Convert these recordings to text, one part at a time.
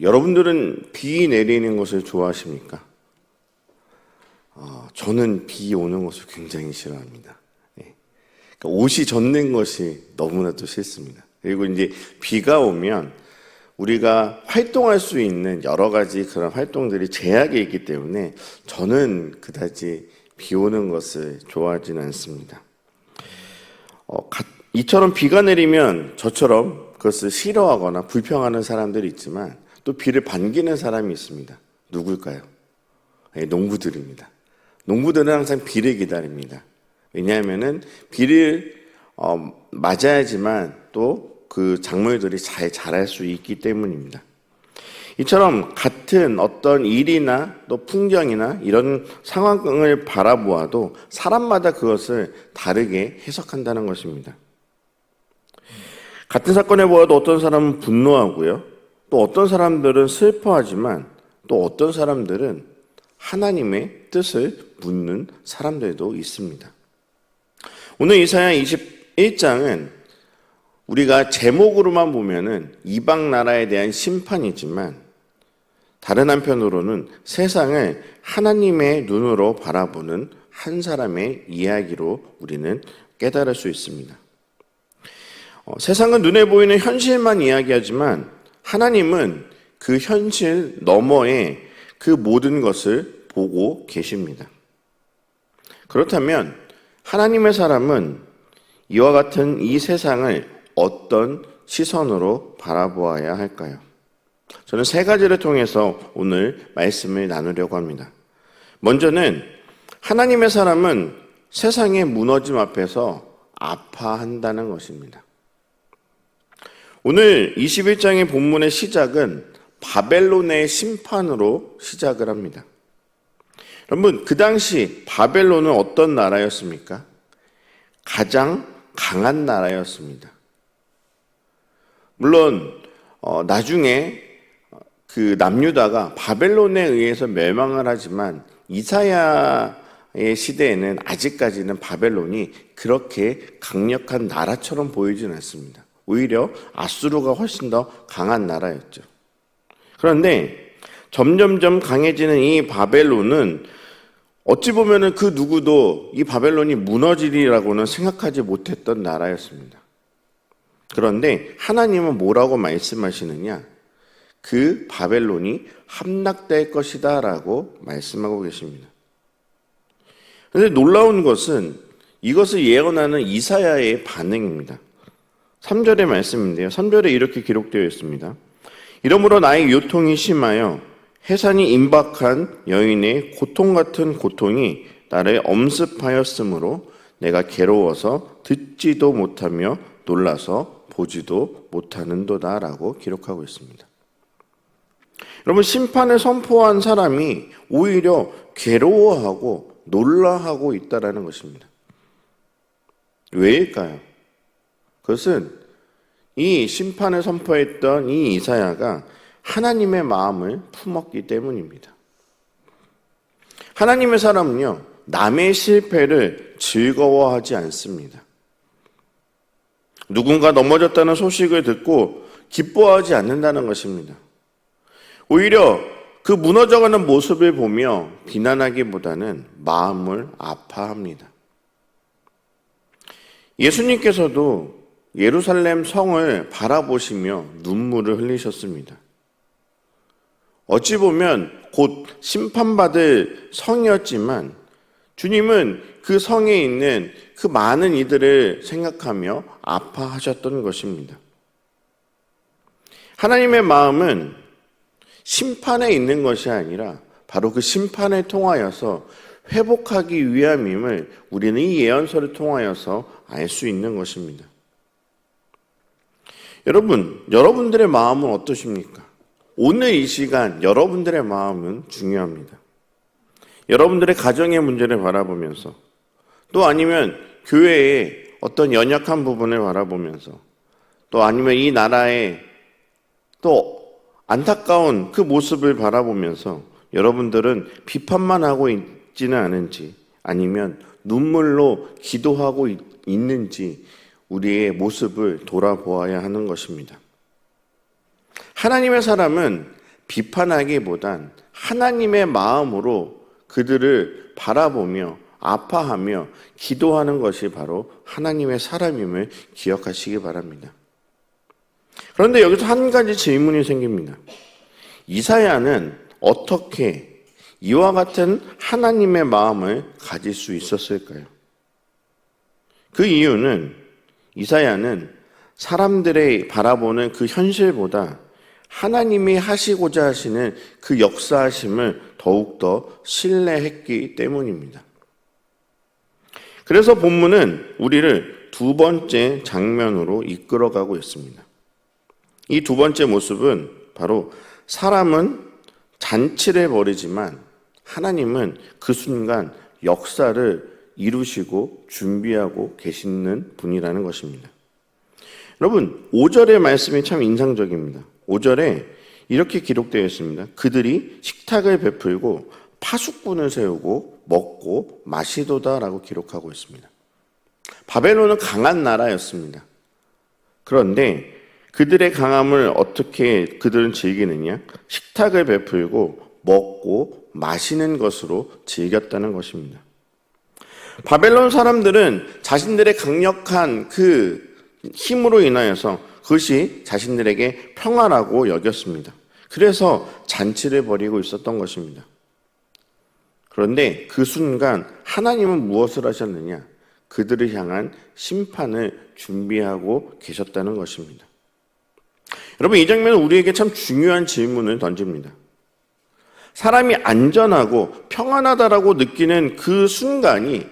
여러분들은 비 내리는 것을 좋아하십니까? 저는 비 오는 것을 굉장히 싫어합니다. 예. 그러니까 옷이 젖는 것이 너무나도 싫습니다. 그리고 이제 비가 오면 우리가 활동할 수 있는 여러 가지 그런 활동들이 제약이 있기 때문에 저는 그다지 비 오는 것을 좋아하지는 않습니다. 이처럼 비가 내리면 저처럼 그것을 싫어하거나 불평하는 사람들이 있지만 또 비를 반기는 사람이 있습니다. 누굴까요? 네, 농부들입니다. 농부들은 항상 비를 기다립니다. 왜냐하면은 비를 맞아야지만 또 그 작물들이 잘 자랄 수 있기 때문입니다. 이처럼 같은 어떤 일이나 또 풍경이나 이런 상황을 바라보아도 사람마다 그것을 다르게 해석한다는 것입니다. 같은 사건을 보아도 어떤 사람은 분노하고요. 또 어떤 사람들은 슬퍼하지만 또 어떤 사람들은 하나님의 뜻을 묻는 사람들도 있습니다. 오늘 이사야 21장은 우리가 제목으로만 보면은 이방 나라에 대한 심판이지만 다른 한편으로는 세상을 하나님의 눈으로 바라보는 한 사람의 이야기로 우리는 깨달을 수 있습니다. 세상은 눈에 보이는 현실만 이야기하지만 하나님은 그 현실 너머에 그 모든 것을 보고 계십니다. 그렇다면 하나님의 사람은 이와 같은 이 세상을 어떤 시선으로 바라보아야 할까요? 저는 세 가지를 통해서 오늘 말씀을 나누려고 합니다. 먼저는 하나님의 사람은 세상의 무너짐 앞에서 아파한다는 것입니다. 오늘 21장의 본문의 시작은 바벨론의 심판으로 시작을 합니다. 여러분, 그 당시 바벨론은 어떤 나라였습니까? 가장 강한 나라였습니다. 물론 나중에 그 남유다가 바벨론에 의해서 멸망을 하지만 이사야의 시대에는 아직까지는 바벨론이 그렇게 강력한 나라처럼 보이지는 않습니다. 오히려 아수르가 훨씬 더 강한 나라였죠. 그런데 점점점 강해지는 이 바벨론은 어찌 보면은 그 누구도 이 바벨론이 무너지리라고는 생각하지 못했던 나라였습니다. 그런데 하나님은 뭐라고 말씀하시느냐? 그 바벨론이 함락될 것이다 라고 말씀하고 계십니다. 그런데 놀라운 것은 이것을 예언하는 이사야의 반응입니다. 3절의 말씀인데요. 3절에 이렇게 기록되어 있습니다. 이러므로 나의 요통이 심하여 해산이 임박한 여인의 고통 같은 고통이 나를 엄습하였으므로 내가 괴로워서 듣지도 못하며 놀라서 보지도 못하는도다 라고 기록하고 있습니다. 여러분, 심판을 선포한 사람이 오히려 괴로워하고 놀라하고 있다는 것입니다. 왜일까요? 그것은 이 심판을 선포했던 이 이사야가 하나님의 마음을 품었기 때문입니다. 하나님의 사람은요, 남의 실패를 즐거워하지 않습니다. 누군가 넘어졌다는 소식을 듣고 기뻐하지 않는다는 것입니다. 오히려 그 무너져가는 모습을 보며 비난하기보다는 마음을 아파합니다. 예수님께서도 예루살렘 성을 바라보시며 눈물을 흘리셨습니다. 어찌 보면 곧 심판받을 성이었지만 주님은 그 성에 있는 그 많은 이들을 생각하며 아파하셨던 것입니다. 하나님의 마음은 심판에 있는 것이 아니라 바로 그 심판을 통하여서 회복하기 위함임을 우리는 이 예언서를 통하여서 알 수 있는 것입니다. 여러분, 여러분들의 마음은 어떠십니까? 오늘 이 시간 여러분들의 마음은 중요합니다. 여러분들의 가정의 문제를 바라보면서 또 아니면 교회의 어떤 연약한 부분을 바라보면서 또 아니면 이 나라의 또 안타까운 그 모습을 바라보면서 여러분들은 비판만 하고 있지는 않은지 아니면 눈물로 기도하고 있는지 우리의 모습을 돌아보아야 하는 것입니다. 하나님의 사람은 비판하기보단 하나님의 마음으로 그들을 바라보며 아파하며 기도하는 것이 바로 하나님의 사람임을 기억하시기 바랍니다. 그런데 여기서 한 가지 질문이 생깁니다. 이사야는 어떻게 이와 같은 하나님의 마음을 가질 수 있었을까요? 그 이유는 이사야는 사람들의 바라보는 그 현실보다 하나님이 하시고자 하시는 그 역사하심을 더욱더 신뢰했기 때문입니다. 그래서 본문은 우리를 두 번째 장면으로 이끌어가고 있습니다. 이 두 번째 모습은 바로 사람은 잔치를 벌이지만 하나님은 그 순간 역사를 이루시고 준비하고 계시는 분이라는 것입니다. 여러분, 5절의 말씀이 참 인상적입니다. 5절에 이렇게 기록되어 있습니다. 그들이 식탁을 베풀고 파수꾼을 세우고 먹고 마시도다라고 기록하고 있습니다. 바벨론은 강한 나라였습니다. 그런데 그들의 강함을 어떻게 그들은 즐기느냐? 식탁을 베풀고 먹고 마시는 것으로 즐겼다는 것입니다. 바벨론 사람들은 자신들의 강력한 그 힘으로 인하여서 그것이 자신들에게 평화라고 여겼습니다. 그래서 잔치를 벌이고 있었던 것입니다. 그런데 그 순간 하나님은 무엇을 하셨느냐? 그들을 향한 심판을 준비하고 계셨다는 것입니다. 여러분, 이 장면은 우리에게 참 중요한 질문을 던집니다. 사람이 안전하고 평안하다라고 느끼는 그 순간이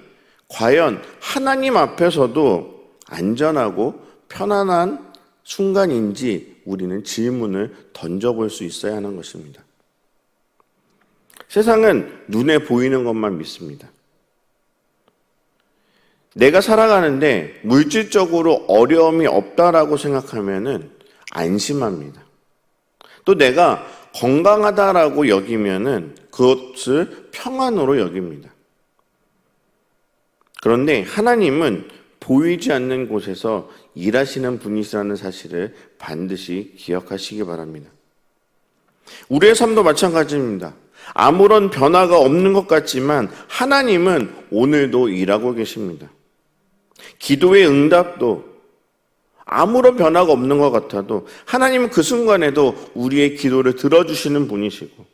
과연 하나님 앞에서도 안전하고 편안한 순간인지 우리는 질문을 던져볼 수 있어야 하는 것입니다. 세상은 눈에 보이는 것만 믿습니다. 내가 살아가는데 물질적으로 어려움이 없다라고 생각하면은 안심합니다. 또 내가 건강하다라고 여기면은 그것을 평안으로 여깁니다. 그런데 하나님은 보이지 않는 곳에서 일하시는 분이시라는 사실을 반드시 기억하시기 바랍니다. 우리의 삶도 마찬가지입니다. 아무런 변화가 없는 것 같지만 하나님은 오늘도 일하고 계십니다. 기도의 응답도 아무런 변화가 없는 것 같아도 하나님은 그 순간에도 우리의 기도를 들어주시는 분이시고,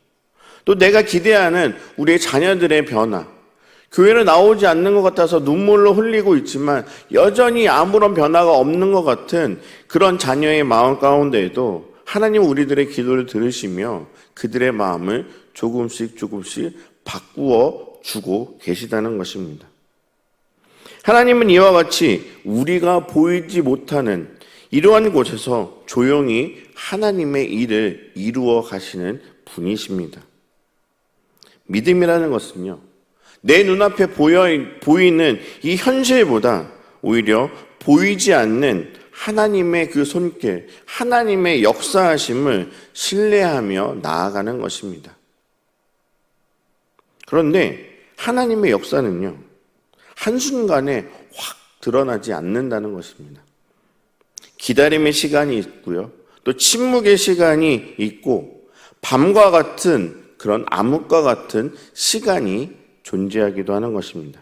또 내가 기대하는 우리의 자녀들의 변화, 교회를 나오지 않는 것 같아서 눈물로 흘리고 있지만 여전히 아무런 변화가 없는 것 같은 그런 자녀의 마음 가운데에도 하나님은 우리들의 기도를 들으시며 그들의 마음을 조금씩 바꾸어 주고 계시다는 것입니다. 하나님은 이와 같이 우리가 보이지 못하는 이러한 곳에서 조용히 하나님의 일을 이루어 가시는 분이십니다. 믿음이라는 것은요, 내 눈앞에 보이는 이 현실보다 오히려 보이지 않는 하나님의 그 손길, 하나님의 역사하심을 신뢰하며 나아가는 것입니다. 그런데 하나님의 역사는요, 한순간에 확 드러나지 않는다는 것입니다. 기다림의 시간이 있고요, 또 침묵의 시간이 있고, 밤과 같은 그런 암흑과 같은 시간이 존재하기도 하는 것입니다.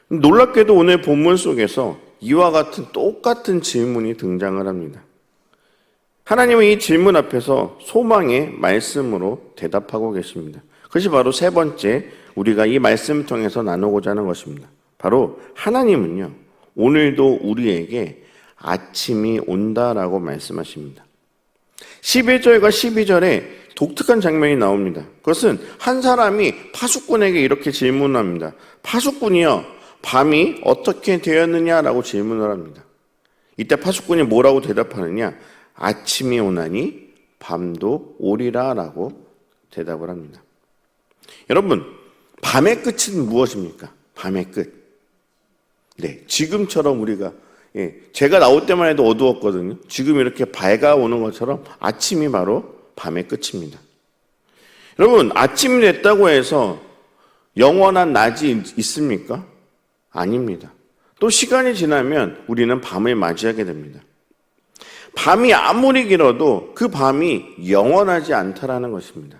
놀랍게도 오늘 본문 속에서 이와 같은 똑같은 질문이 등장을 합니다. 하나님은 이 질문 앞에서 소망의 말씀으로 대답하고 계십니다. 그것이 바로 세 번째 우리가 이 말씀을 통해서 나누고자 하는 것입니다. 바로 하나님은요, 오늘도 우리에게 아침이 온다라고 말씀하십니다. 11절과 12절에 독특한 장면이 나옵니다. 그것은 한 사람이 파수꾼에게 이렇게 질문합니다. 파수꾼이요, 밤이 어떻게 되었느냐라고 질문을 합니다. 이때 파수꾼이 뭐라고 대답하느냐? 아침이 오나니 밤도 오리라라고 대답을 합니다. 여러분, 밤의 끝은 무엇입니까? 밤의 끝. 네, 지금처럼 우리가, 제가 나올 때만 해도 어두웠거든요. 지금 이렇게 밝아오는 것처럼 아침이 바로 밤의 끝입니다. 여러분, 아침이 됐다고 해서 영원한 낮이 있습니까? 아닙니다. 또 시간이 지나면 우리는 밤을 맞이하게 됩니다. 밤이 아무리 길어도 그 밤이 영원하지 않다라는 것입니다.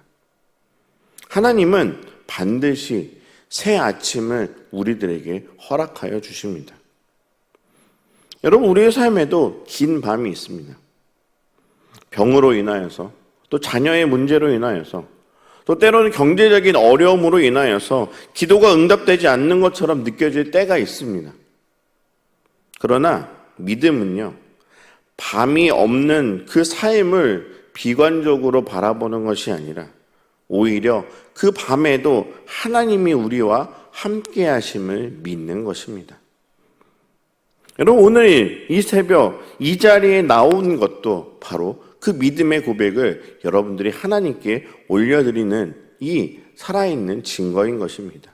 하나님은 반드시 새 아침을 우리들에게 허락하여 주십니다. 여러분, 우리의 삶에도 긴 밤이 있습니다. 병으로 인하여서, 또 자녀의 문제로 인하여서, 또 때로는 경제적인 어려움으로 인하여서 기도가 응답되지 않는 것처럼 느껴질 때가 있습니다. 그러나 믿음은요, 밤이 없는 그 삶을 비관적으로 바라보는 것이 아니라 오히려 그 밤에도 하나님이 우리와 함께 하심을 믿는 것입니다. 여러분, 오늘 이 새벽 이 자리에 나온 것도 바로 그 믿음의 고백을 여러분들이 하나님께 올려드리는 이 살아있는 증거인 것입니다.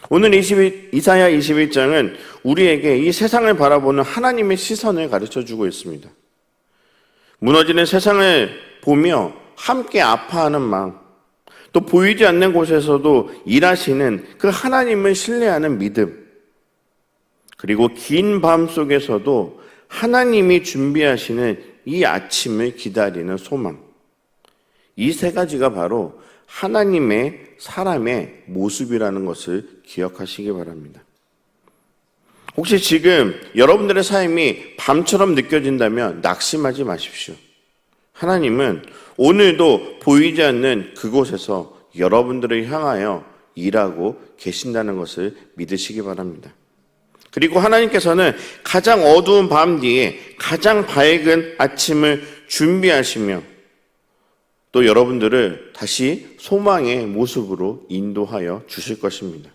오늘 이사야 21장은 우리에게 이 세상을 바라보는 하나님의 시선을 가르쳐주고 있습니다. 무너지는 세상을 보며 함께 아파하는 마음, 또 보이지 않는 곳에서도 일하시는 그 하나님을 신뢰하는 믿음, 그리고 긴 밤 속에서도 하나님이 준비하시는 이 아침을 기다리는 소망, 이 세 가지가 바로 하나님의 사람의 모습이라는 것을 기억하시기 바랍니다. 혹시 지금 여러분들의 삶이 밤처럼 느껴진다면 낙심하지 마십시오. 하나님은 오늘도 보이지 않는 그곳에서 여러분들을 향하여 일하고 계신다는 것을 믿으시기 바랍니다. 그리고 하나님께서는 가장 어두운 밤 뒤에 가장 밝은 아침을 준비하시며 또 여러분들을 다시 소망의 모습으로 인도하여 주실 것입니다.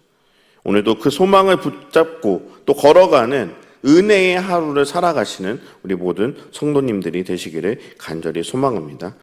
오늘도 그 소망을 붙잡고 또 걸어가는 은혜의 하루를 살아가시는 우리 모든 성도님들이 되시기를 간절히 소망합니다.